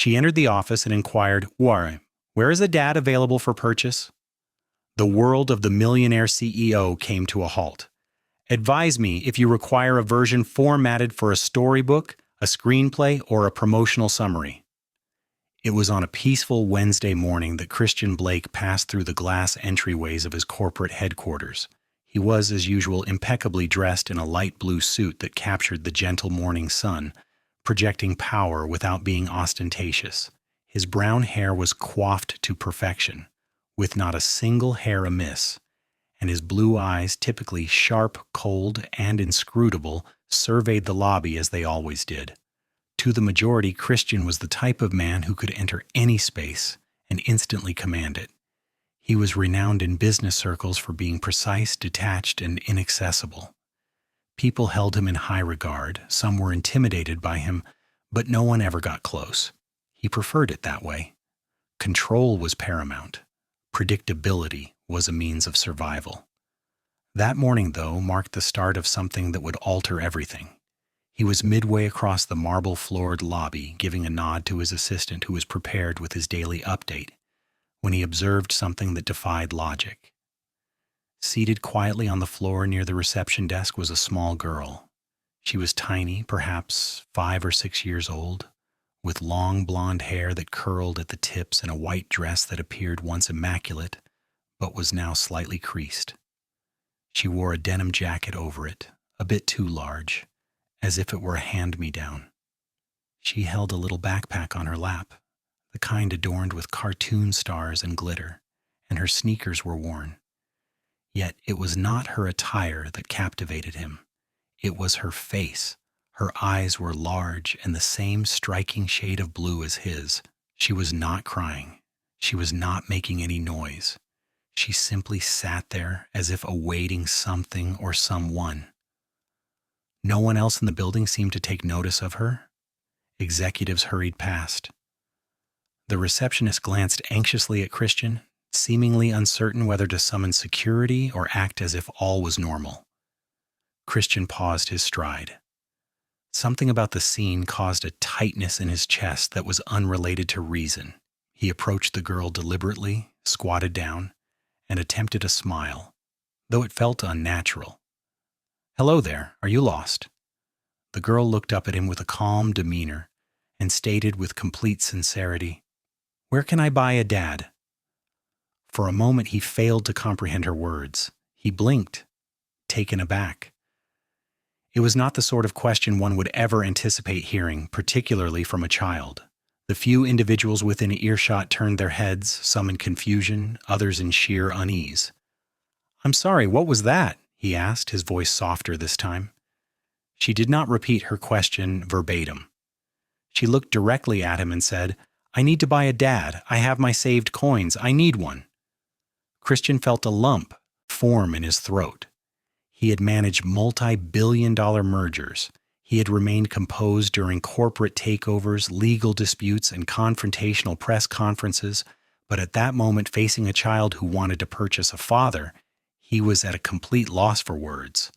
She entered the office and inquired, where is a dad available for purchase? The world of the Millionaire CEO came to a halt. Advise me if you require a version formatted for a storybook, a screenplay, or a promotional summary. It was on a peaceful Wednesday morning that Christian Blake passed through the glass entryways of his corporate headquarters. He was, as usual, impeccably dressed in a light blue suit that captured the gentle morning sun, projecting power without being ostentatious. His brown hair was coiffed to perfection, with not a single hair amiss, and his blue eyes, typically sharp, cold, and inscrutable, surveyed the lobby as they always did. To the majority, Christian was the type of man who could enter any space and instantly command it. He was renowned in business circles for being precise, detached, and inaccessible. People held him in high regard, some were intimidated by him, but no one ever got close. He preferred it that way. Control was paramount. Predictability was a means of survival. That morning, though, marked the start of something that would alter everything. He was midway across the marble-floored lobby, giving a nod to his assistant who was prepared with his daily update, when he observed something that defied logic. Seated quietly on the floor near the reception desk was a small girl. She was tiny, perhaps 5 or 6 years old, with long blonde hair that curled at the tips and a white dress that appeared once immaculate, but was now slightly creased. She wore a denim jacket over it, a bit too large, as if it were a hand-me-down. She held a little backpack on her lap, the kind adorned with cartoon stars and glitter, and her sneakers were worn. Yet it was not her attire that captivated him. It was her face. Her eyes were large and the same striking shade of blue as his. She was not crying. She was not making any noise. She simply sat there as if awaiting something or someone. No one else in the building seemed to take notice of her. Executives hurried past. The receptionist glanced anxiously at Christian, seemingly uncertain whether to summon security or act as if all was normal. Christian paused his stride. Something about the scene caused a tightness in his chest that was unrelated to reason. He approached the girl deliberately, squatted down, and attempted a smile, though it felt unnatural. "Hello there, are you lost?" The girl looked up at him with a calm demeanor and stated with complete sincerity, "Where can I buy a dad?" For a moment he failed to comprehend her words. He blinked, taken aback. It was not the sort of question one would ever anticipate hearing, particularly from a child. The few individuals within earshot turned their heads, some in confusion, others in sheer unease. "I'm sorry, what was that?" he asked, his voice softer this time. She did not repeat her question verbatim. She looked directly at him and said, "I need to buy a dad. I have my saved coins. I need one." Christian felt a lump form in his throat. He had managed multi-billion-dollar mergers. He had remained composed during corporate takeovers, legal disputes, and confrontational press conferences, but at that moment, facing a child who wanted to purchase a father, he was at a complete loss for words.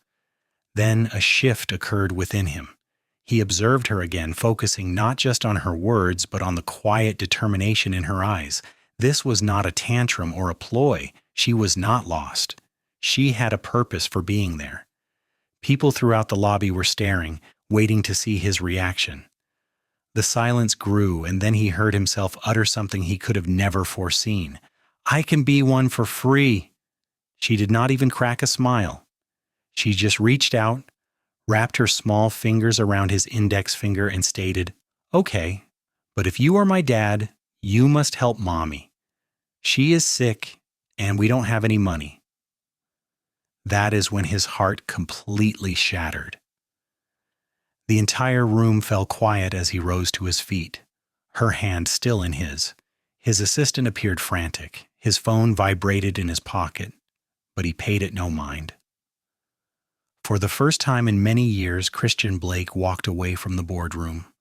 Then a shift occurred within him. He observed her again, focusing not just on her words, but on the quiet determination in her eyes. This was not a tantrum or a ploy. She was not lost. She had a purpose for being there. People throughout the lobby were staring, waiting to see his reaction. The silence grew, and then he heard himself utter something he could have never foreseen. "I can be one for free." She did not even crack a smile. She just reached out, wrapped her small fingers around his index finger, and stated, "Okay, but if you are my dad, you must help Mommy. She is sick, and we don't have any money." That is when his heart completely shattered. The entire room fell quiet as he rose to his feet, her hand still in his. His assistant appeared frantic. His phone vibrated in his pocket, but he paid it no mind. For the first time in many years, Christian Blake walked away from the boardroom,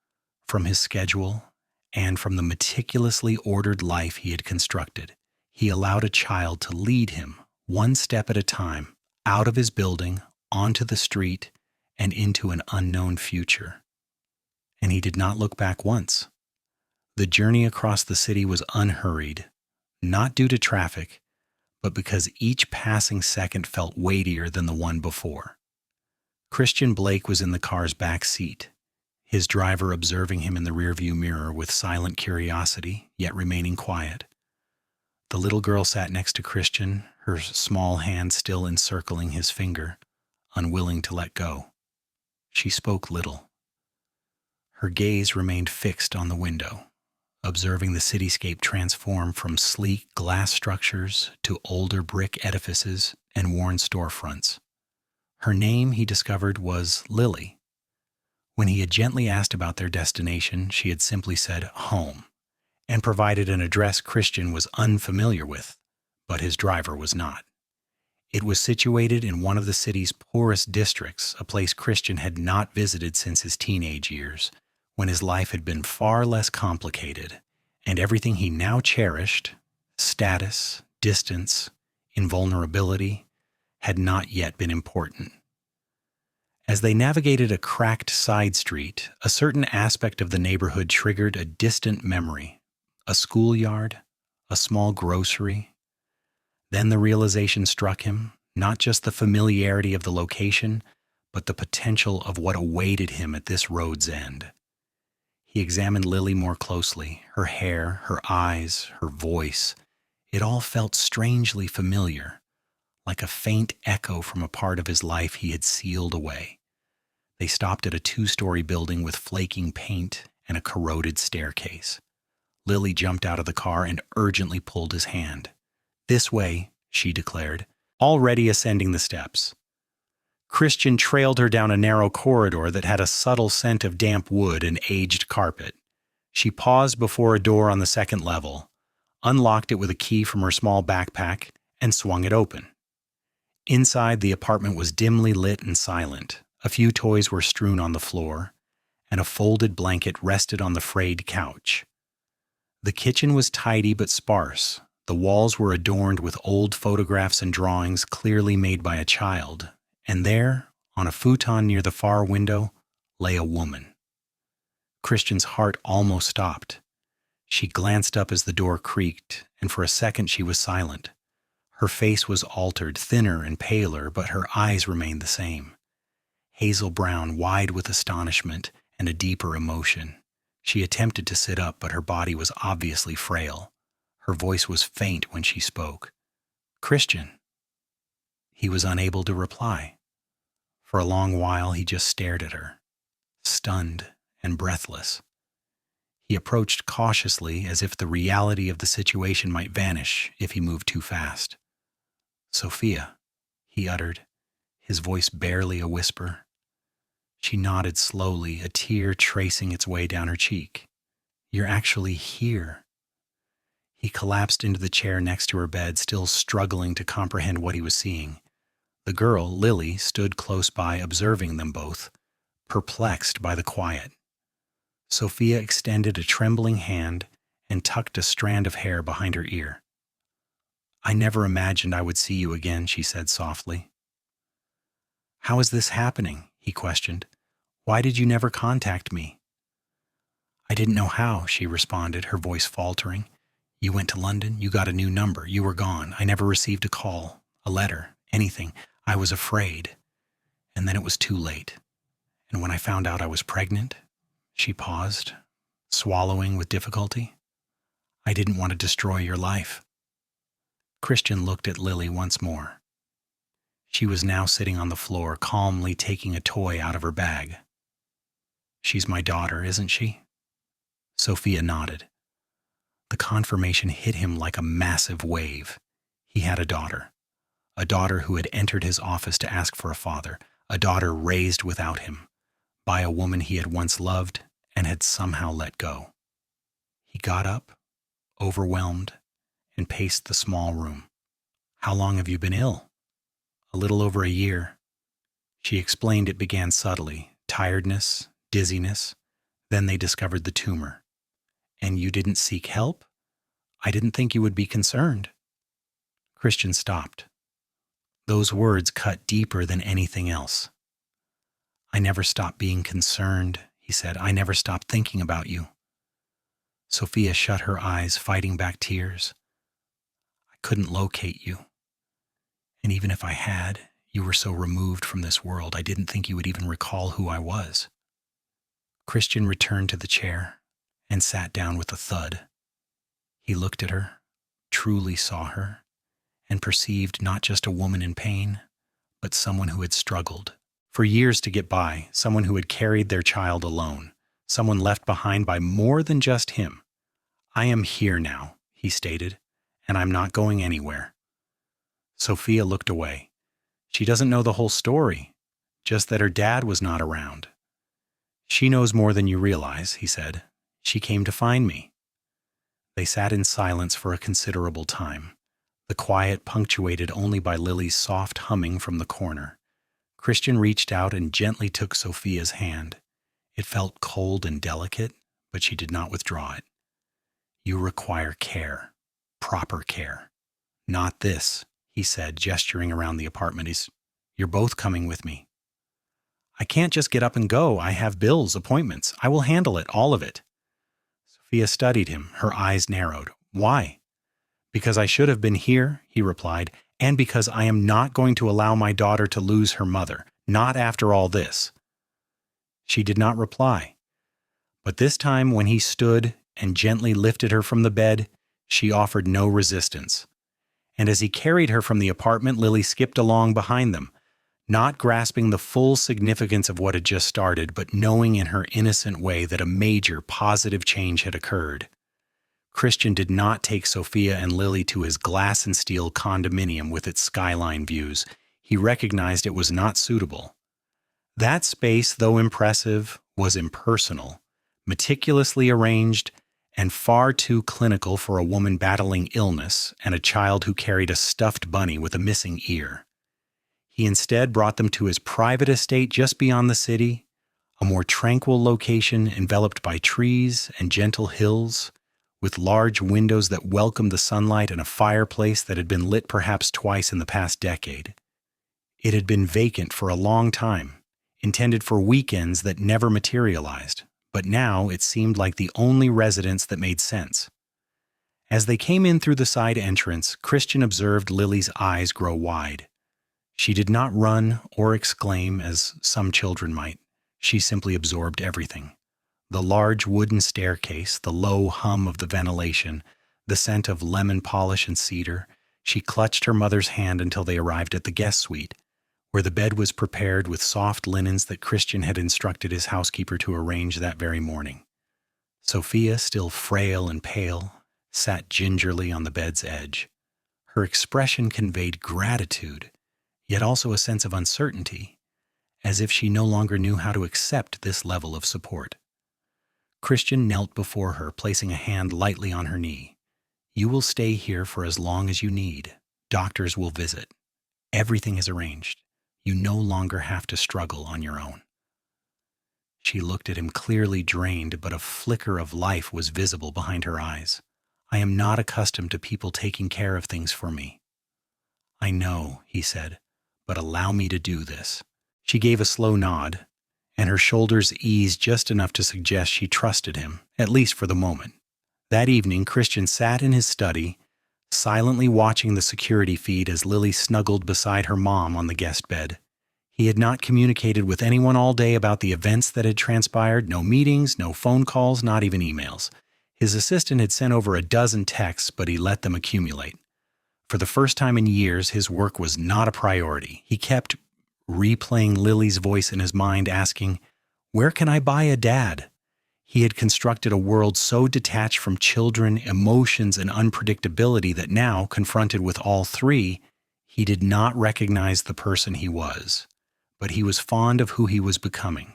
from his schedule, and from the meticulously ordered life he had constructed. He allowed a child to lead him, one step at a time, out of his building, onto the street, and into an unknown future. And he did not look back once. The journey across the city was unhurried, not due to traffic, but because each passing second felt weightier than the one before. Christian Blake was in the car's back seat, his driver observing him in the rearview mirror with silent curiosity, yet remaining quiet. The little girl sat next to Christian, her small hand still encircling his finger, unwilling to let go. She spoke little. Her gaze remained fixed on the window, observing the cityscape transform from sleek glass structures to older brick edifices and worn storefronts. Her name, he discovered, was Lily. When he had gently asked about their destination, she had simply said home, and provided an address Christian was unfamiliar with, but his driver was not. It was situated in one of the city's poorest districts, a place Christian had not visited since his teenage years, when his life had been far less complicated, and everything he now cherished, status, distance, invulnerability, had not yet been important. As they navigated a cracked side street, a certain aspect of the neighborhood triggered a distant memory. A schoolyard, a small grocery. Then the realization struck him, not just the familiarity of the location, but the potential of what awaited him at this road's end. He examined Lily more closely, her hair, her eyes, her voice. It all felt strangely familiar, like a faint echo from a part of his life he had sealed away. They stopped at a 2-story building with flaking paint and a corroded staircase. Lily jumped out of the car and urgently pulled his hand. "This way," she declared, already ascending the steps. Christian trailed her down a narrow corridor that had a subtle scent of damp wood and aged carpet. She paused before a door on the second level, unlocked it with a key from her small backpack, and swung it open. Inside, the apartment was dimly lit and silent. A few toys were strewn on the floor, and a folded blanket rested on the frayed couch. The kitchen was tidy but sparse. The walls were adorned with old photographs and drawings clearly made by a child, and there, on a futon near the far window, lay a woman. Christian's heart almost stopped. She glanced up as the door creaked, and for a second she was silent. Her face was altered, thinner and paler, but her eyes remained the same. Hazel brown, wide with astonishment and a deeper emotion. She attempted to sit up, but her body was obviously frail. Her voice was faint when she spoke. "Christian." He was unable to reply. For a long while he just stared at her, stunned and breathless. He approached cautiously, as if the reality of the situation might vanish if he moved too fast. "Sophia," he uttered, his voice barely a whisper. She nodded slowly, a tear tracing its way down her cheek. "You're actually here." He collapsed into the chair next to her bed, still struggling to comprehend what he was seeing. The girl, Lily, stood close by, observing them both, perplexed by the quiet. Sophia extended a trembling hand and tucked a strand of hair behind her ear. "I never imagined I would see you again," she said softly. "How is this happening?" he questioned. "Why did you never contact me?" "I didn't know how," she responded, her voice faltering. "You went to London, you got a new number, you were gone. I never received a call, a letter, anything. I was afraid. And then it was too late. And when I found out I was pregnant," she paused, swallowing with difficulty, "I didn't want to destroy your life." Christian looked at Lily once more. She was now sitting on the floor, calmly taking a toy out of her bag. "She's my daughter, isn't she?" Sophia nodded. The confirmation hit him like a massive wave. He had a daughter who had entered his office to ask for a father, a daughter raised without him, by a woman he had once loved and had somehow let go. He got up, overwhelmed, and paced the small room. "How long have you been ill?" "A little over a year." She explained it began subtly, tiredness, dizziness. Then they discovered the tumor. "And you didn't seek help? I didn't think you would be concerned." Christian stopped. Those words cut deeper than anything else. "I never stopped being concerned," he said. "I never stopped thinking about you." Sophia shut her eyes, fighting back tears. I couldn't locate you. And even if I had, you were so removed from this world, I didn't think you would even recall who I was. Christian returned to the chair and sat down with a thud. He looked at her, truly saw her, and perceived not just a woman in pain, but someone who had struggled for years to get by, someone who had carried their child alone, someone left behind by more than just him. I am here now, he stated, and I'm not going anywhere. Sophia looked away. She doesn't know the whole story, just that her dad was not around. She knows more than you realize, he said. She came to find me. They sat in silence for a considerable time, the quiet punctuated only by Lily's soft humming from the corner. Christian reached out and gently took Sophia's hand. It felt cold and delicate, but she did not withdraw it. You require care, proper care. Not this, he said, gesturing around the apartment. You're both coming with me. I can't just get up and go. I have bills, appointments. I will handle it, all of it. Sophia studied him, her eyes narrowed. Why? Because I should have been here, he replied, and because I am not going to allow my daughter to lose her mother, not after all this. She did not reply, but this time when he stood and gently lifted her from the bed, she offered no resistance. And as he carried her from the apartment, Lily skipped along behind them, not grasping the full significance of what had just started, but knowing in her innocent way that a major positive change had occurred. Christian did not take Sophia and Lily to his glass and steel condominium with its skyline views. He recognized it was not suitable. That space, though impressive, was impersonal, meticulously arranged, and far too clinical for a woman battling illness and a child who carried a stuffed bunny with a missing ear. He instead brought them to his private estate just beyond the city, a more tranquil location enveloped by trees and gentle hills, with large windows that welcomed the sunlight and a fireplace that had been lit perhaps twice in the past decade. It had been vacant for a long time, intended for weekends that never materialized, but now it seemed like the only residence that made sense. As they came in through the side entrance, Christian observed Lily's eyes grow wide. She did not run or exclaim as some children might. She simply absorbed everything. The large wooden staircase, the low hum of the ventilation, the scent of lemon polish and cedar. She clutched her mother's hand until they arrived at the guest suite, where the bed was prepared with soft linens that Christian had instructed his housekeeper to arrange that very morning. Sophia, still frail and pale, sat gingerly on the bed's edge. Her expression conveyed gratitude, yet also a sense of uncertainty, as if she no longer knew how to accept this level of support. Christian knelt before her, placing a hand lightly on her knee. You will stay here for as long as you need. Doctors will visit. Everything is arranged. You no longer have to struggle on your own. She looked at him, clearly drained, but a flicker of life was visible behind her eyes. I am not accustomed to people taking care of things for me. I know, he said, but allow me to do this. She gave a slow nod, and her shoulders eased just enough to suggest she trusted him, at least for the moment. That evening, Christian sat in his study, silently watching the security feed as Lily snuggled beside her mom on the guest bed. He had not communicated with anyone all day about the events that had transpired, no meetings, no phone calls, not even emails. His assistant had sent over a dozen texts, but he let them accumulate. For the first time in years, his work was not a priority. He kept replaying Lily's voice in his mind, asking, where can I buy a dad? He had constructed a world so detached from children, emotions, and unpredictability that now, confronted with all three, he did not recognize the person he was, but he was fond of who he was becoming.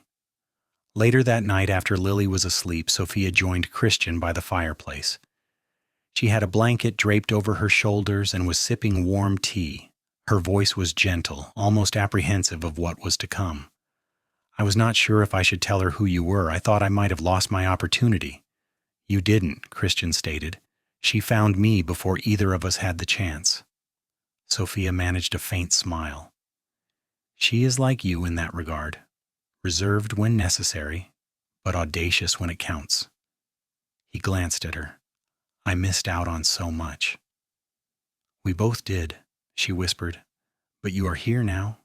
Later that night, after Lily was asleep, Sophia joined Christian by the fireplace. She had a blanket draped over her shoulders and was sipping warm tea. Her voice was gentle, almost apprehensive of what was to come. I was not sure if I should tell her who you were. I thought I might have lost my opportunity. You didn't, Christian stated. She found me before either of us had the chance. Sophia managed a faint smile. She is like you in that regard, reserved when necessary, but audacious when it counts. He glanced at her. "I missed out on so much." "We both did," she whispered. "But you are here now."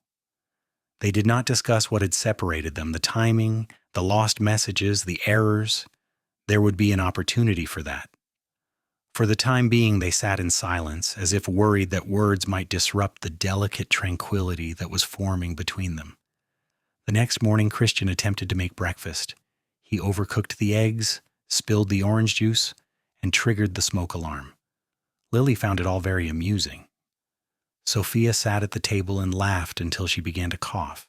They did not discuss what had separated them, the timing, the lost messages, the errors. There would be an opportunity for that. For the time being, they sat in silence, as if worried that words might disrupt the delicate tranquility that was forming between them. The next morning, Christian attempted to make breakfast. He overcooked the eggs, spilled the orange juice, and triggered the smoke alarm. Lily found it all very amusing. Sophia sat at the table and laughed until she began to cough,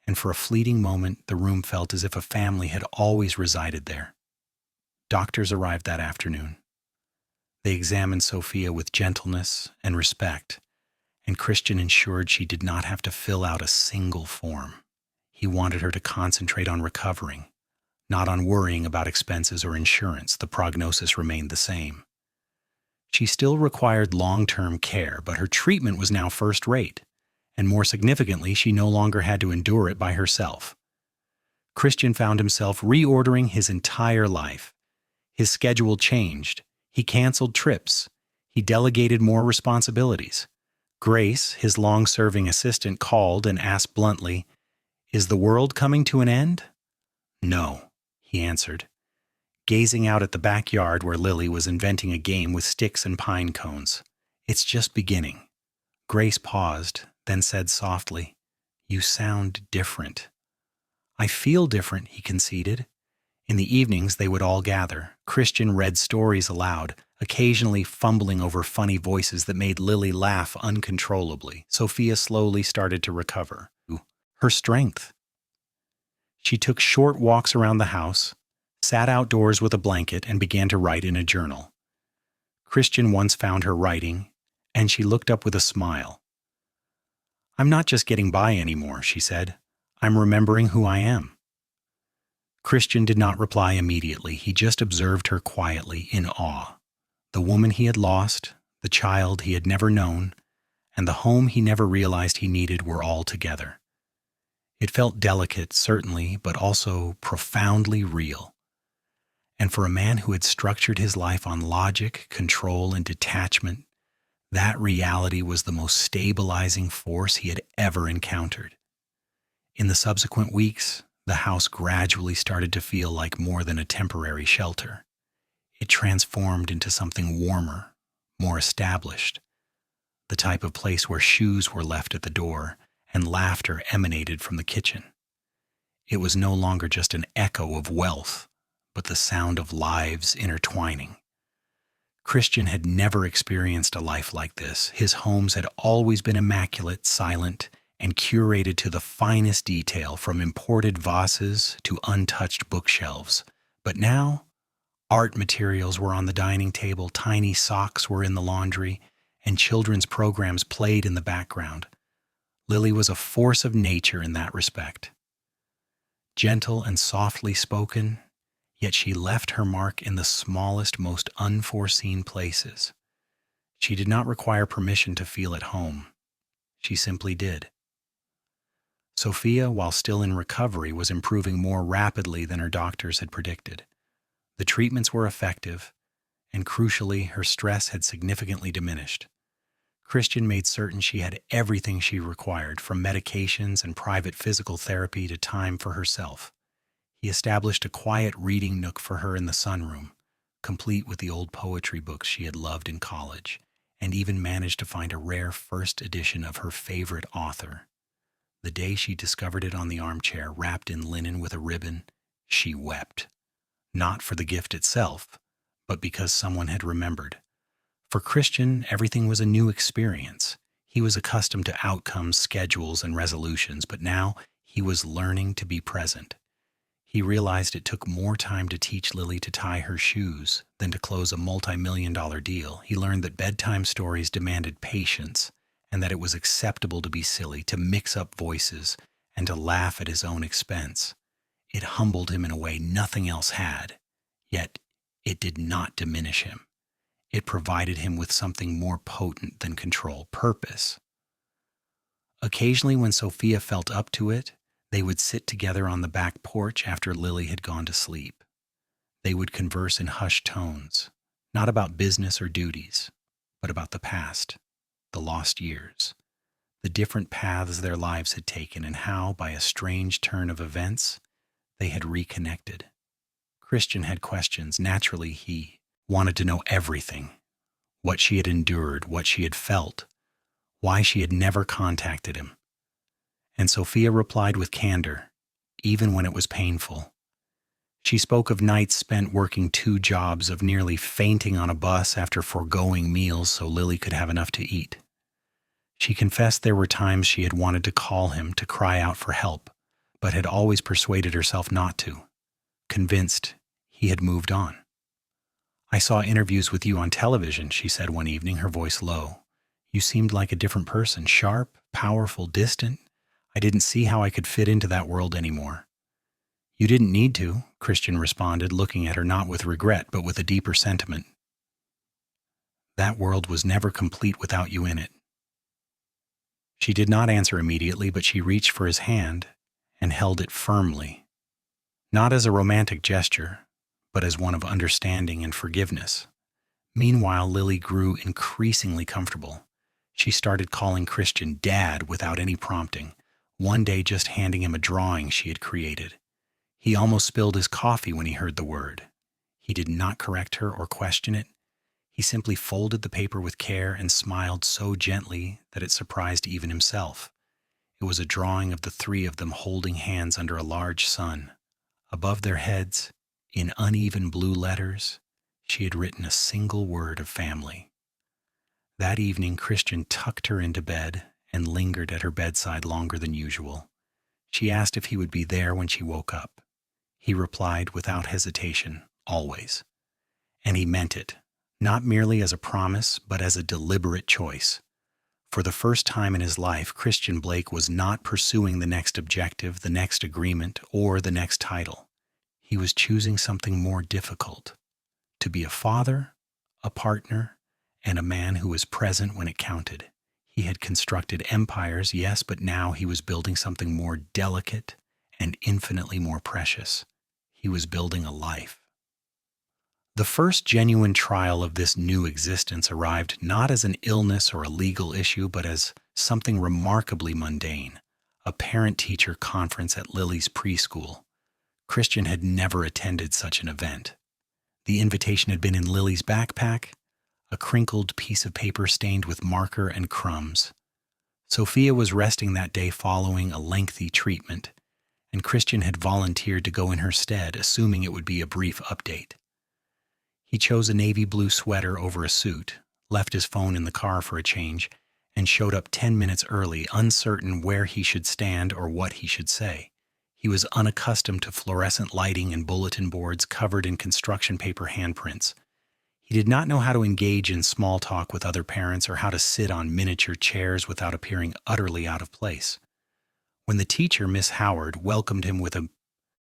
and for a fleeting moment the room felt as if a family had always resided there. Doctors arrived that afternoon. They examined Sophia with gentleness and respect, and Christian ensured she did not have to fill out a single form. He wanted her to concentrate on recovering, not on worrying about expenses or insurance. The prognosis remained the same. She still required long-term care, but her treatment was now first-rate, and more significantly, she no longer had to endure it by herself. Christian found himself reordering his entire life. His schedule changed. He canceled trips. He delegated more responsibilities. Grace, his long-serving assistant, called and asked bluntly, "Is the world coming to an end?" "No," he answered, gazing out at the backyard where Lily was inventing a game with sticks and pine cones. "It's just beginning." Grace paused, then said softly, "You sound different." "I feel different," he conceded. In the evenings, they would all gather. Christian read stories aloud, occasionally fumbling over funny voices that made Lily laugh uncontrollably. Sophia slowly started to recover her strength. She took short walks around the house, sat outdoors with a blanket, and began to write in a journal. Christian once found her writing, and she looked up with a smile. "I'm not just getting by anymore," she said. "I'm remembering who I am." Christian did not reply immediately. He just observed her quietly, in awe. The woman he had lost, the child he had never known, and the home he never realized he needed were all together. It felt delicate, certainly, but also profoundly real. And for a man who had structured his life on logic, control, and detachment, that reality was the most stabilizing force he had ever encountered. In the subsequent weeks, the house gradually started to feel like more than a temporary shelter. It transformed into something warmer, more established, the type of place where shoes were left at the door and laughter emanated from the kitchen. It was no longer just an echo of wealth, but the sound of lives intertwining. Christian had never experienced a life like this. His homes had always been immaculate, silent, and curated to the finest detail, from imported vases to untouched bookshelves. But now, art materials were on the dining table, tiny socks were in the laundry, and children's programs played in the background. Lily was a force of nature in that respect. Gentle and softly spoken, yet she left her mark in the smallest, most unforeseen places. She did not require permission to feel at home. She simply did. Sophia, while still in recovery, was improving more rapidly than her doctors had predicted. The treatments were effective, and crucially, her stress had significantly diminished. Christian made certain she had everything she required, from medications and private physical therapy to time for herself. He established a quiet reading nook for her in the sunroom, complete with the old poetry books she had loved in college, and even managed to find a rare first edition of her favorite author. The day she discovered it on the armchair, wrapped in linen with a ribbon, she wept. Not for the gift itself, but because someone had remembered. For Christian, everything was a new experience. He was accustomed to outcomes, schedules, and resolutions, but now he was learning to be present. He realized it took more time to teach Lily to tie her shoes than to close a multi-million-dollar deal. He learned that bedtime stories demanded patience, and that it was acceptable to be silly, to mix up voices, and to laugh at his own expense. It humbled him in a way nothing else had, yet it did not diminish him. It provided him with something more potent than control: purpose. Occasionally, when Sophia felt up to it, they would sit together on the back porch after Lily had gone to sleep. They would converse in hushed tones, not about business or duties, but about the past, the lost years, the different paths their lives had taken, and how, by a strange turn of events, they had reconnected. Christian had questions. Naturally, he wanted to know everything: what she had endured, what she had felt, why she had never contacted him. And Sophia replied with candor, even when it was painful. She spoke of nights spent working 2 jobs, of nearly fainting on a bus after foregoing meals so Lily could have enough to eat. She confessed there were times she had wanted to call him to cry out for help, but had always persuaded herself not to, convinced he had moved on. "I saw interviews with you on television," she said one evening, her voice low. "You seemed like a different person, sharp, powerful, distant. I didn't see how I could fit into that world anymore." "You didn't need to," Christian responded, looking at her not with regret, but with a deeper sentiment. "That world was never complete without you in it." She did not answer immediately, but she reached for his hand and held it firmly, not as a romantic gesture, but as one of understanding and forgiveness. Meanwhile, Lily grew increasingly comfortable. She started calling Christian Dad without any prompting, one day just handing him a drawing she had created. He almost spilled his coffee when he heard the word. He did not correct her or question it. He simply folded the paper with care and smiled so gently that it surprised even himself. It was a drawing of the 3 of them holding hands under a large sun. Above their heads, in uneven blue letters, she had written a single word of family. That evening, Christian tucked her into bed and lingered at her bedside longer than usual. She asked if he would be there when she woke up. He replied without hesitation, always. And he meant it, not merely as a promise, but as a deliberate choice. For the first time in his life, Christian Blake was not pursuing the next objective, the next agreement, or the next title. He was choosing something more difficult: to be a father, a partner, and a man who was present when it counted. He had constructed empires, yes, but now he was building something more delicate and infinitely more precious. He was building a life. The first genuine trial of this new existence arrived not as an illness or a legal issue, but as something remarkably mundane: a parent-teacher conference at Lily's preschool. Christian had never attended such an event. The invitation had been in Lily's backpack, a crinkled piece of paper stained with marker and crumbs. Sophia was resting that day following a lengthy treatment, and Christian had volunteered to go in her stead, assuming it would be a brief update. He chose a navy blue sweater over a suit, left his phone in the car for a change, and showed up 10 minutes early, uncertain where he should stand or what he should say. He was unaccustomed to fluorescent lighting and bulletin boards covered in construction paper handprints. He did not know how to engage in small talk with other parents or how to sit on miniature chairs without appearing utterly out of place. When the teacher, Miss Howard, welcomed him with a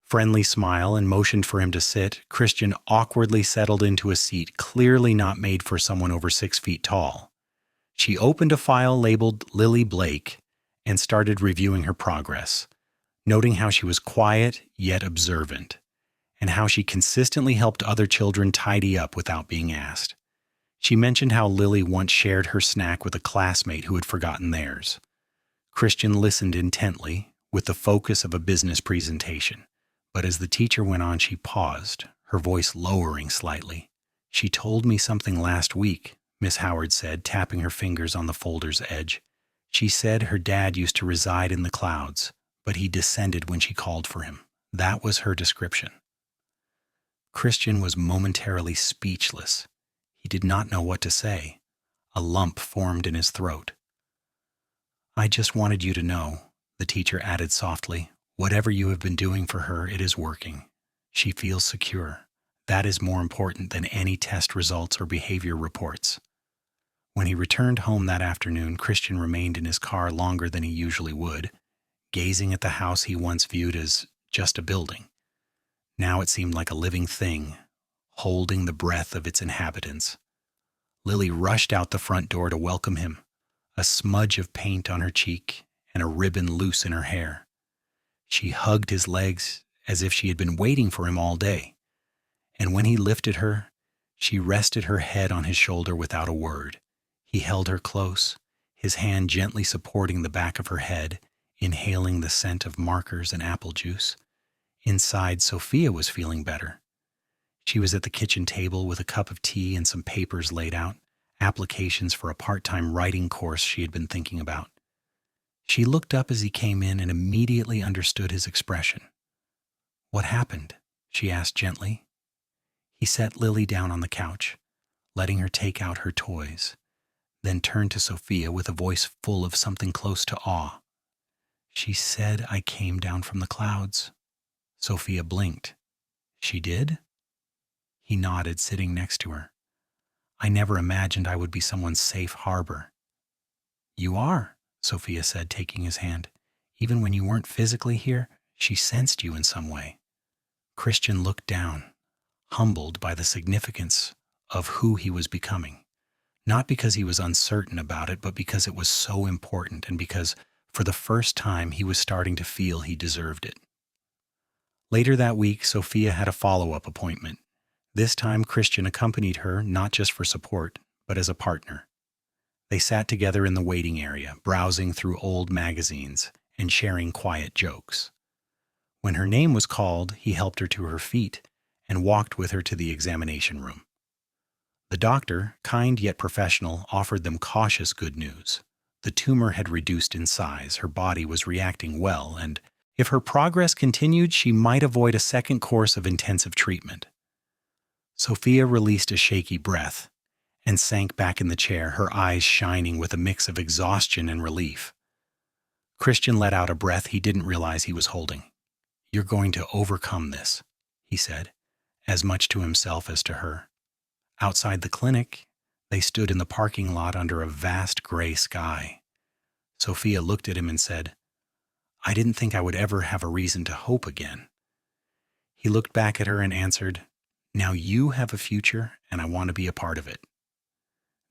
friendly smile and motioned for him to sit, Christian awkwardly settled into a seat clearly not made for someone over 6 feet tall. She opened a file labeled Lily Blake and started reviewing her progress, noting how she was quiet yet observant, and how she consistently helped other children tidy up without being asked. She mentioned how Lily once shared her snack with a classmate who had forgotten theirs. Christian listened intently, with the focus of a business presentation. But as the teacher went on, she paused, her voice lowering slightly. "She told me something last week," Miss Howard said, tapping her fingers on the folder's edge. "She said her dad used to reside in the clouds, but he descended when she called for him. That was her description." Christian was momentarily speechless. He did not know what to say. A lump formed in his throat. "I just wanted you to know," the teacher added softly, "whatever you have been doing for her, it is working. She feels secure. That is more important than any test results or behavior reports." When he returned home that afternoon, Christian remained in his car longer than he usually would, gazing at the house he once viewed as just a building. Now it seemed like a living thing, holding the breath of its inhabitants. Lily rushed out the front door to welcome him, a smudge of paint on her cheek and a ribbon loose in her hair. She hugged his legs as if she had been waiting for him all day. And when he lifted her, she rested her head on his shoulder without a word. He held her close, his hand gently supporting the back of her head, inhaling the scent of markers and apple juice. Inside, Sophia was feeling better. She was at the kitchen table with a cup of tea and some papers laid out, applications for a part-time writing course she had been thinking about. She looked up as he came in and immediately understood his expression. "What happened?" she asked gently. He set Lily down on the couch, letting her take out her toys, then turned to Sophia with a voice full of something close to awe. "She said I came down from the clouds." Sophia blinked. "She did?" He nodded, sitting next to her. "I never imagined I would be someone's safe harbor." "You are," Sophia said, taking his hand. "Even when you weren't physically here, she sensed you in some way." Christian looked down, humbled by the significance of who he was becoming. Not because he was uncertain about it, but because it was so important and because, for the first time, he was starting to feel he deserved it. Later that week, Sophia had a follow-up appointment. This time, Christian accompanied her not just for support, but as a partner. They sat together in the waiting area, browsing through old magazines and sharing quiet jokes. When her name was called, he helped her to her feet and walked with her to the examination room. The doctor, kind yet professional, offered them cautious good news. The tumor had reduced in size, her body was reacting well, and if her progress continued, she might avoid a second course of intensive treatment. Sophia released a shaky breath and sank back in the chair, her eyes shining with a mix of exhaustion and relief. Christian let out a breath he didn't realize he was holding. "You're going to overcome this," he said, as much to himself as to her. Outside the clinic, they stood in the parking lot under a vast gray sky. Sophia looked at him and said, "I didn't think I would ever have a reason to hope again." He looked back at her and answered, "Now you have a future, and I want to be a part of it."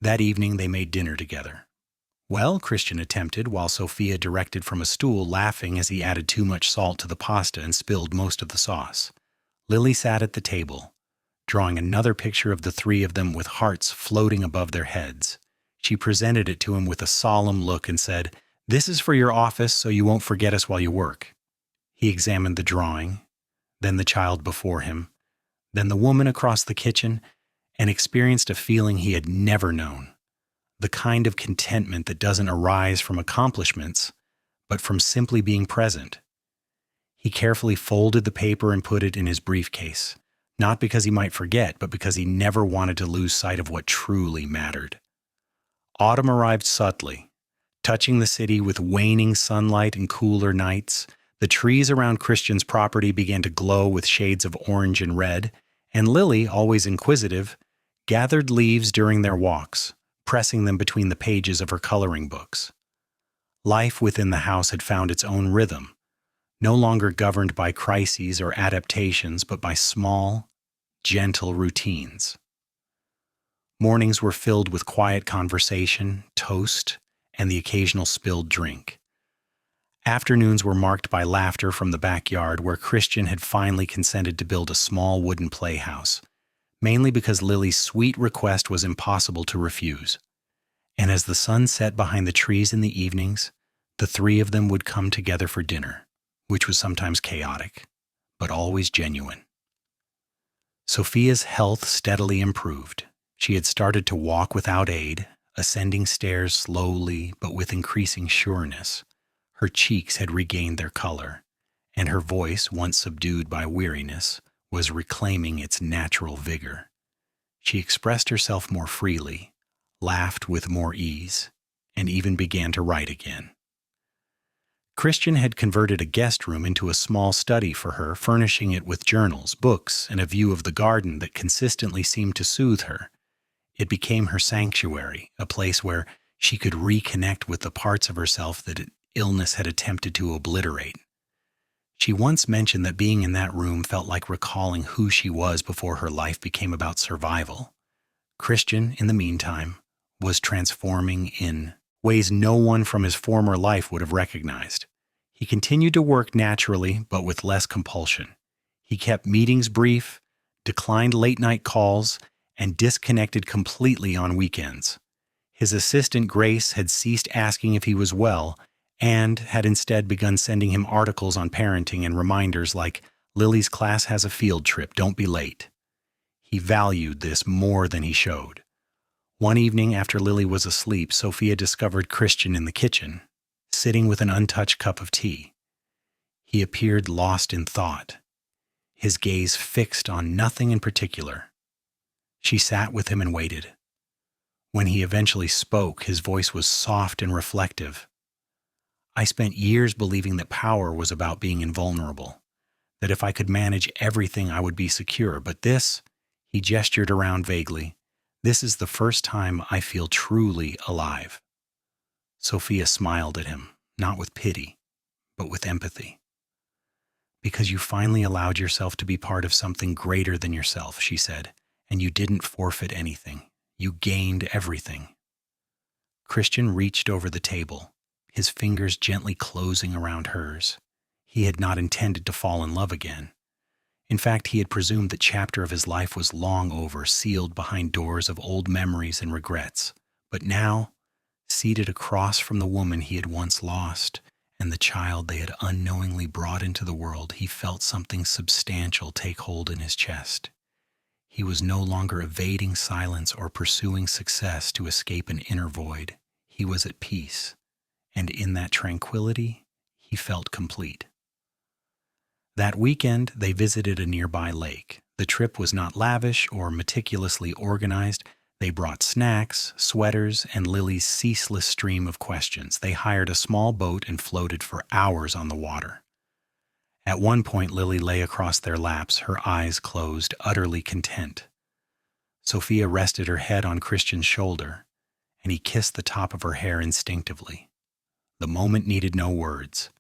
That evening, they made dinner together. "Well," Christian attempted, while Sophia directed from a stool, laughing as he added too much salt to the pasta and spilled most of the sauce. Lily sat at the table, drawing another picture of the three of them with hearts floating above their heads. She presented it to him with a solemn look and said, "This is for your office so you won't forget us while you work." He examined the drawing, then the child before him, then the woman across the kitchen, and experienced a feeling he had never known. The kind of contentment that doesn't arise from accomplishments, but from simply being present. He carefully folded the paper and put it in his briefcase, not because he might forget, but because he never wanted to lose sight of what truly mattered. Autumn arrived subtly, touching the city with waning sunlight and cooler nights. The trees around Christian's property began to glow with shades of orange and red, and Lily, always inquisitive, gathered leaves during their walks, pressing them between the pages of her coloring books. Life within the house had found its own rhythm, no longer governed by crises or adaptations, but by small, gentle routines. Mornings were filled with quiet conversation, toast, and the occasional spilled drink. Afternoons were marked by laughter from the backyard, where Christian had finally consented to build a small wooden playhouse, mainly because Lily's sweet request was impossible to refuse. And as the sun set behind the trees in the evenings, the three of them would come together for dinner, which was sometimes chaotic, but always genuine. Sophia's health steadily improved. She had started to walk without aid, ascending stairs slowly but with increasing sureness. Her cheeks had regained their color, and her voice, once subdued by weariness, was reclaiming its natural vigor. She expressed herself more freely, laughed with more ease, and even began to write again. Christian had converted a guest room into a small study for her, furnishing it with journals, books, and a view of the garden that consistently seemed to soothe her. It became her sanctuary, a place where she could reconnect with the parts of herself that illness had attempted to obliterate. She once mentioned that being in that room felt like recalling who she was before her life became about survival. Christian, in the meantime, was transforming in ways no one from his former life would have recognized. He continued to work naturally, but with less compulsion. He kept meetings brief, declined late-night calls, and disconnected completely on weekends. His assistant Grace had ceased asking if he was well and had instead begun sending him articles on parenting and reminders like, "Lily's class has a field trip, don't be late." He valued this more than he showed. One evening after Lily was asleep, Sophia discovered Christian in the kitchen, sitting with an untouched cup of tea. He appeared lost in thought, his gaze fixed on nothing in particular. She sat with him and waited. When he eventually spoke, his voice was soft and reflective. "I spent years believing that power was about being invulnerable, that if I could manage everything I would be secure, but this," he gestured around vaguely, "this is the first time I feel truly alive." Sophia smiled at him, not with pity, but with empathy. "Because you finally allowed yourself to be part of something greater than yourself," she said, "and you didn't forfeit anything. You gained everything." Christian reached over the table, his fingers gently closing around hers. He had not intended to fall in love again. In fact, he had presumed that chapter of his life was long over, sealed behind doors of old memories and regrets. But now, seated across from the woman he had once lost and the child they had unknowingly brought into the world, he felt something substantial take hold in his chest. He was no longer evading silence or pursuing success to escape an inner void. He was at peace, and in that tranquility, he felt complete. That weekend, they visited a nearby lake. The trip was not lavish or meticulously organized. They brought snacks, sweaters, and Lily's ceaseless stream of questions. They hired a small boat and floated for hours on the water. At one point, Lily lay across their laps, her eyes closed, utterly content. Sophia rested her head on Christian's shoulder, and he kissed the top of her hair instinctively. The moment needed no words.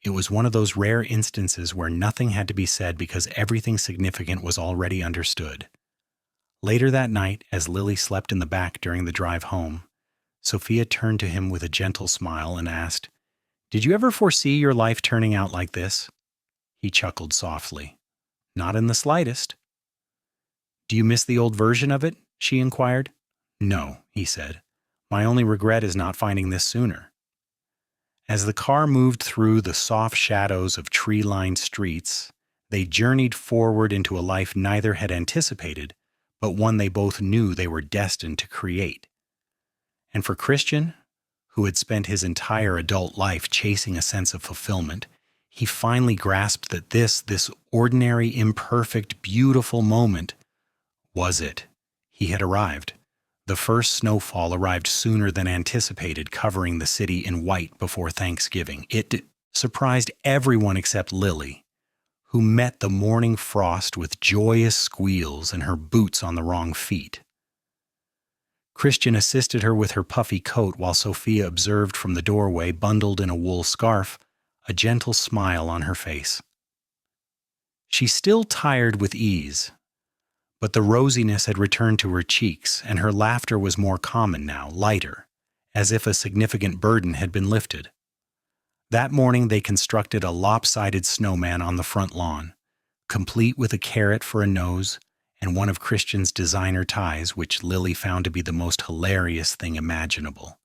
It was one of those rare instances where nothing had to be said because everything significant was already understood. Later that night, as Lily slept in the back during the drive home, Sophia turned to him with a gentle smile and asked, "Did you ever foresee your life turning out like this?" He chuckled softly. "Not in the slightest." "Do you miss the old version of it?" she inquired. "No," he said. "My only regret is not finding this sooner." As the car moved through the soft shadows of tree-lined streets, they journeyed forward into a life neither had anticipated, but one they both knew they were destined to create. And for Christian, who had spent his entire adult life chasing a sense of fulfillment, he finally grasped that this ordinary, imperfect, beautiful moment was it. He had arrived. The first snowfall arrived sooner than anticipated, covering the city in white before Thanksgiving. It surprised everyone except Lily, who met the morning frost with joyous squeals and her boots on the wrong feet. Christian assisted her with her puffy coat while Sophia observed from the doorway, bundled in a wool scarf, a gentle smile on her face. She still tired with ease, but the rosiness had returned to her cheeks, and her laughter was more common now, lighter, as if a significant burden had been lifted. That morning they constructed a lopsided snowman on the front lawn, complete with a carrot for a nose and one of Christian's designer ties, which Lily found to be the most hilarious thing imaginable.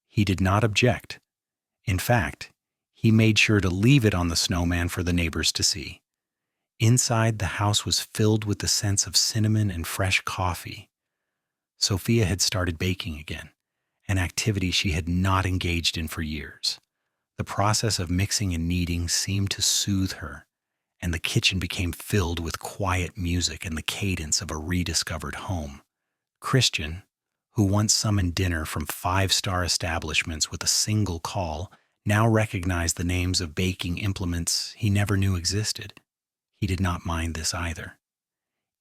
He did not object. In fact, he made sure to leave it on the snowman for the neighbors to see. Inside, the house was filled with the sense of cinnamon and fresh coffee. Sophia had started baking again, an activity she had not engaged in for years. The process of mixing and kneading seemed to soothe her, and the kitchen became filled with quiet music and the cadence of a rediscovered home. Christian, who once summoned dinner from five-star establishments with a single call, now recognized the names of baking implements he never knew existed. He did not mind this either.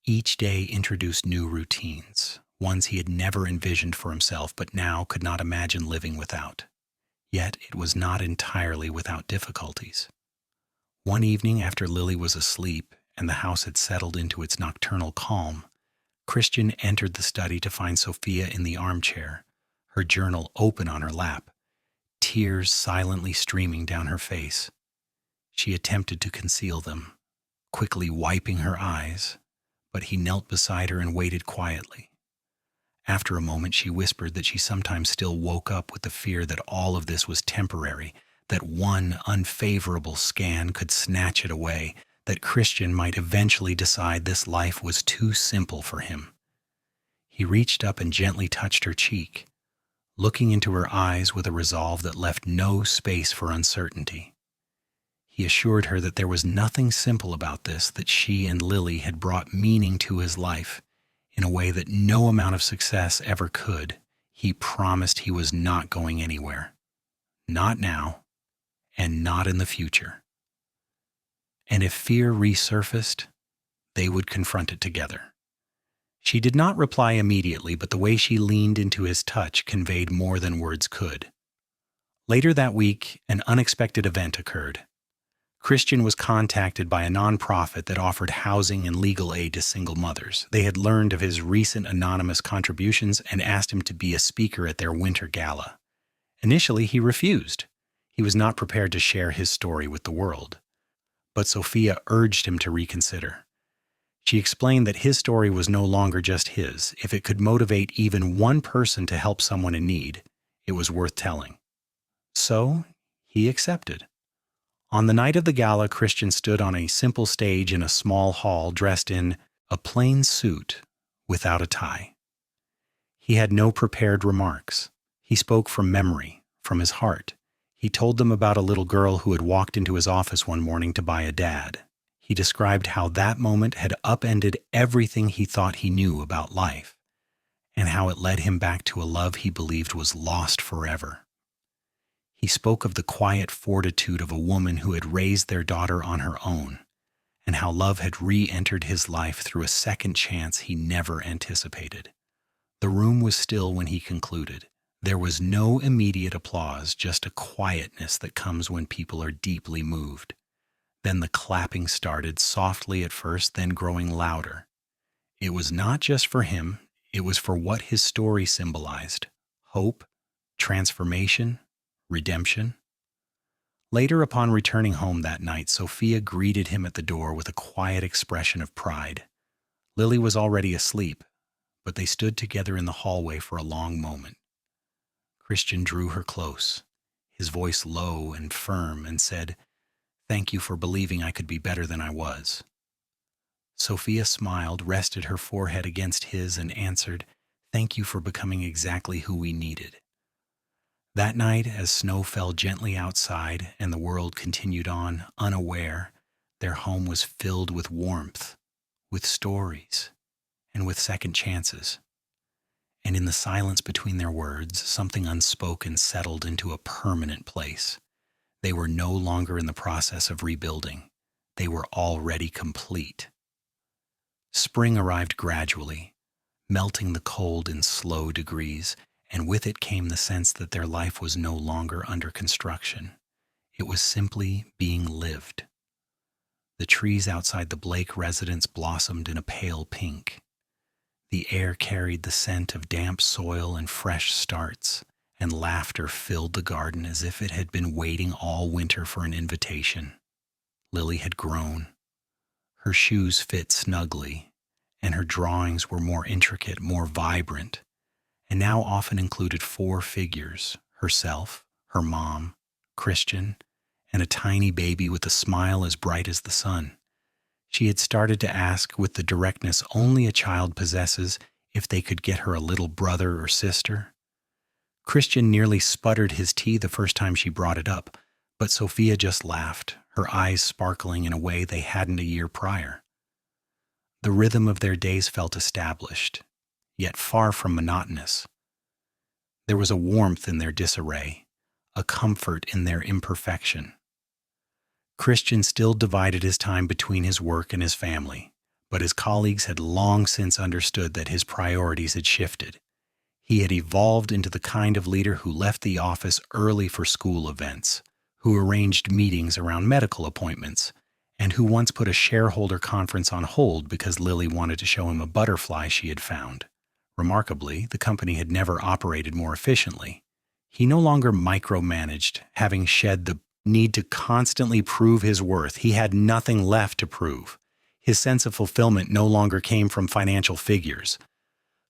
Each day introduced new routines, ones he had never envisioned for himself but now could not imagine living without. Yet it was not entirely without difficulties. One evening after Lily was asleep and the house had settled into its nocturnal calm, Christian entered the study to find Sophia in the armchair, her journal open on her lap, tears silently streaming down her face. She attempted to conceal them, quickly wiping her eyes, but he knelt beside her and waited quietly. After a moment, she whispered that she sometimes still woke up with the fear that all of this was temporary, that one unfavorable scan could snatch it away, that Christian might eventually decide this life was too simple for him. He reached up and gently touched her cheek, looking into her eyes with a resolve that left no space for uncertainty. He assured her that there was nothing simple about this, that she and Lily had brought meaning to his life in a way that no amount of success ever could. He promised he was not going anywhere. Not now, and not in the future. And if fear resurfaced, they would confront it together. She did not reply immediately, but the way she leaned into his touch conveyed more than words could. Later that week, an unexpected event occurred. Christian was contacted by a nonprofit that offered housing and legal aid to single mothers. They had learned of his recent anonymous contributions and asked him to be a speaker at their winter gala. Initially, he refused. He was not prepared to share his story with the world. But Sophia urged him to reconsider. She explained that his story was no longer just his. If it could motivate even one person to help someone in need, it was worth telling. So, he accepted. On the night of the gala, Christian stood on a simple stage in a small hall dressed in a plain suit without a tie. He had no prepared remarks. He spoke from memory, from his heart. He told them about a little girl who had walked into his office one morning to buy a dad. He described how that moment had upended everything he thought he knew about life, and how it led him back to a love he believed was lost forever. He spoke of the quiet fortitude of a woman who had raised their daughter on her own, and how love had re-entered his life through a second chance he never anticipated. The room was still when he concluded. There was no immediate applause, just a quietness that comes when people are deeply moved. Then the clapping started, softly at first, then growing louder. It was not just for him, it was for what his story symbolized: hope, transformation, redemption. Later, upon returning home that night, Sophia greeted him at the door with a quiet expression of pride. Lily was already asleep, but they stood together in the hallway for a long moment. Christian drew her close, his voice low and firm, and said, "Thank you for believing I could be better than I was." Sophia smiled, rested her forehead against his, and answered, "Thank you for becoming exactly who we needed." That night, as snow fell gently outside and the world continued on, unaware, their home was filled with warmth, with stories, and with second chances. And in the silence between their words, something unspoken settled into a permanent place. They were no longer in the process of rebuilding. They were already complete. Spring arrived gradually, melting the cold in slow degrees, and with it came the sense that their life was no longer under construction. It was simply being lived. The trees outside the Blake residence blossomed in a pale pink. The air carried the scent of damp soil and fresh starts, and laughter filled the garden as if it had been waiting all winter for an invitation. Lily had grown. Her shoes fit snugly, and her drawings were more intricate, more vibrant, and now often included 4 figures: herself, her mom, Christian, and a tiny baby with a smile as bright as the sun. She had started to ask, with the directness only a child possesses, if they could get her a little brother or sister. Christian nearly sputtered his tea the first time she brought it up, but Sophia just laughed, her eyes sparkling in a way they hadn't a year prior. The rhythm of their days felt established, yet far from monotonous. There was a warmth in their disarray, a comfort in their imperfection. Christian still divided his time between his work and his family, but his colleagues had long since understood that his priorities had shifted. He had evolved into the kind of leader who left the office early for school events, who arranged meetings around medical appointments, and who once put a shareholder conference on hold because Lily wanted to show him a butterfly she had found. Remarkably, the company had never operated more efficiently. He no longer micromanaged, having shed the need to constantly prove his worth. He had nothing left to prove. His sense of fulfillment no longer came from financial figures.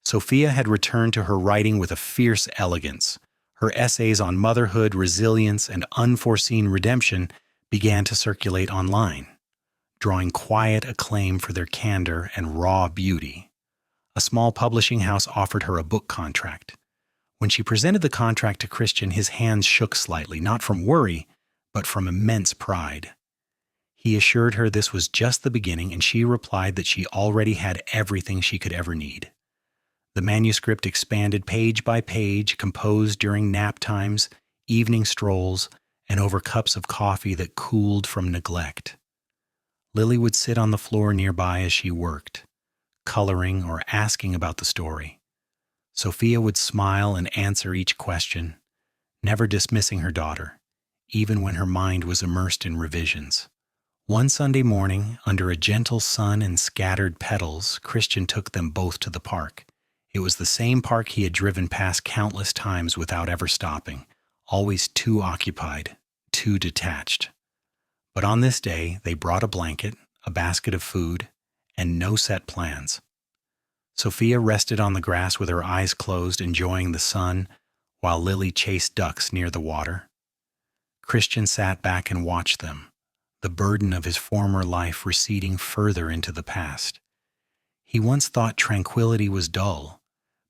Sophia had returned to her writing with a fierce elegance. Her essays on motherhood, resilience, and unforeseen redemption began to circulate online, drawing quiet acclaim for their candor and raw beauty. A small publishing house offered her a book contract. When she presented the contract to Christian, his hands shook slightly, not from worry, but from immense pride. He assured her this was just the beginning, and she replied that she already had everything she could ever need. The manuscript expanded page by page, composed during nap times, evening strolls, and over cups of coffee that cooled from neglect. Lily would sit on the floor nearby as she worked, coloring or asking about the story. Sophia would smile and answer each question, never dismissing her daughter, even when her mind was immersed in revisions. One Sunday morning, under a gentle sun and scattered petals, Christian took them both to the park. It was the same park he had driven past countless times without ever stopping, always too occupied, too detached. But on this day, they brought a blanket, a basket of food, and no set plans. Sophia rested on the grass with her eyes closed, enjoying the sun, while Lily chased ducks near the water. Christian sat back and watched them, the burden of his former life receding further into the past. He once thought tranquility was dull,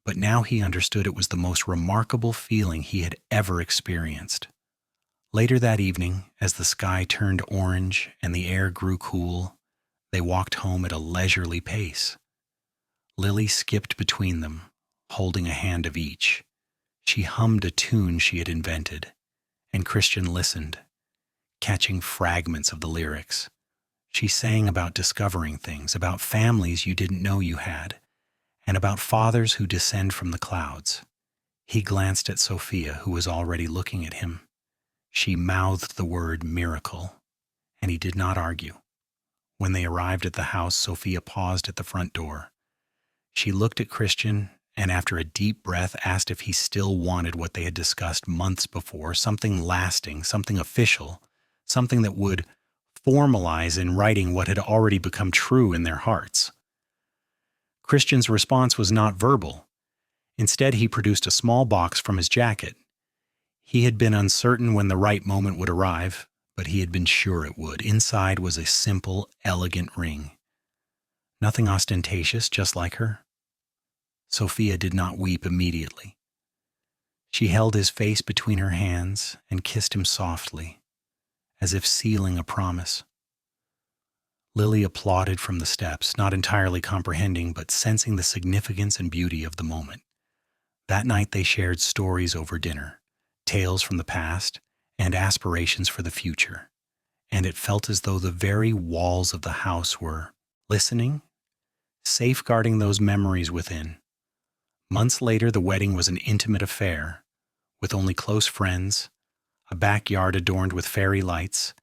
but now he understood it was the most remarkable feeling he had ever experienced. Later that evening, as the sky turned orange and the air grew cool, they walked home at a leisurely pace. Lily skipped between them, holding a hand of each. She hummed a tune she had invented, and Christian listened, catching fragments of the lyrics. She sang about discovering things, about families you didn't know you had, and about fathers who descend from the clouds. He glanced at Sophia, who was already looking at him. She mouthed the word miracle, and he did not argue. When they arrived at the house, Sophia paused at the front door. She looked at Christian and, after a deep breath, asked if he still wanted what they had discussed months before, something lasting, something official, something that would formalize in writing what had already become true in their hearts. Christian's response was not verbal. Instead, he produced a small box from his jacket. He had been uncertain when the right moment would arrive, but he had been sure it would. Inside was a simple, elegant ring. Nothing ostentatious, just like her. Sophia did not weep immediately. She held his face between her hands and kissed him softly, as if sealing a promise. Lily applauded from the steps, not entirely comprehending, but sensing the significance and beauty of the moment. That night they shared stories over dinner, tales from the past, and aspirations for the future, and it felt as though the very walls of the house were listening, safeguarding those memories within. Months later, the wedding was an intimate affair, with only close friends, a backyard adorned with fairy lights,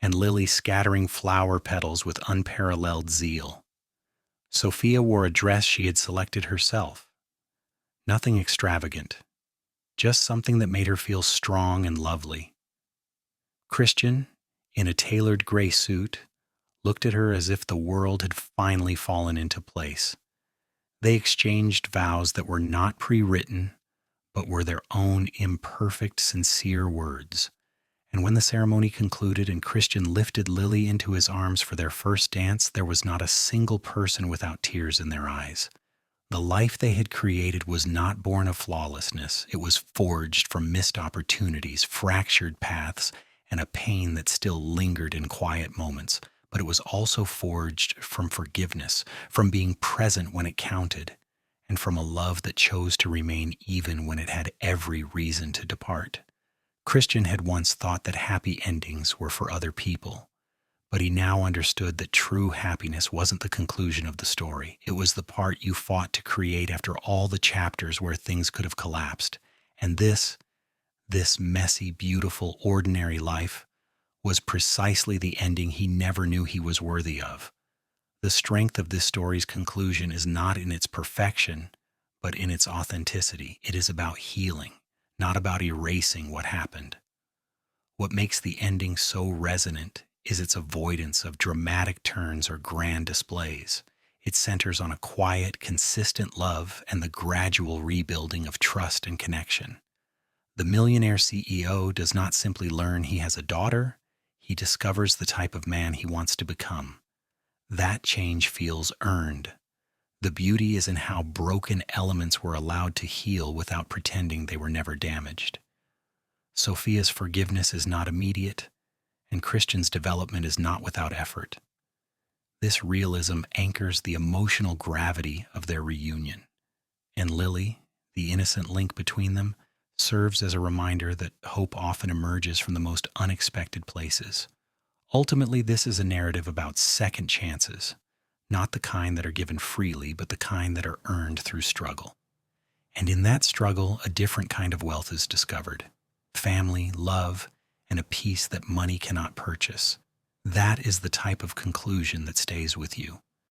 and Lily scattering flower petals with unparalleled zeal. Sophia wore a dress she had selected herself. Nothing extravagant, just something that made her feel strong and lovely. Christian, in a tailored gray suit, looked at her as if the world had finally fallen into place. They exchanged vows that were not pre-written, but were their own imperfect, sincere words. And when the ceremony concluded and Christian lifted Lily into his arms for their first dance, there was not a single person without tears in their eyes. The life they had created was not born of flawlessness. It was forged from missed opportunities, fractured paths, and a pain that still lingered in quiet moments. But it was also forged from forgiveness, from being present when it counted, and from a love that chose to remain even when it had every reason to depart. Christian had once thought that happy endings were for other people, but he now understood that true happiness wasn't the conclusion of the story. It was the part you fought to create after all the chapters where things could have collapsed. And this messy, beautiful, ordinary life was precisely the ending he never knew he was worthy of. The strength of this story's conclusion is not in its perfection, but in its authenticity. It is about healing, not about erasing what happened. What makes the ending so resonant is its avoidance of dramatic turns or grand displays. It centers on a quiet, consistent love and the gradual rebuilding of trust and connection. The millionaire CEO does not simply learn he has a daughter, he discovers the type of man he wants to become. That change feels earned. The beauty is in how broken elements were allowed to heal without pretending they were never damaged. Sophia's forgiveness is not immediate, and Christian's development is not without effort. This realism anchors the emotional gravity of their reunion. And Lily, the innocent link between them, serves as a reminder that hope often emerges from the most unexpected places. Ultimately, this is a narrative about second chances, not the kind that are given freely, but the kind that are earned through struggle. And in that struggle, a different kind of wealth is discovered: family, love, and a peace that money cannot purchase. That is the type of conclusion that stays with you.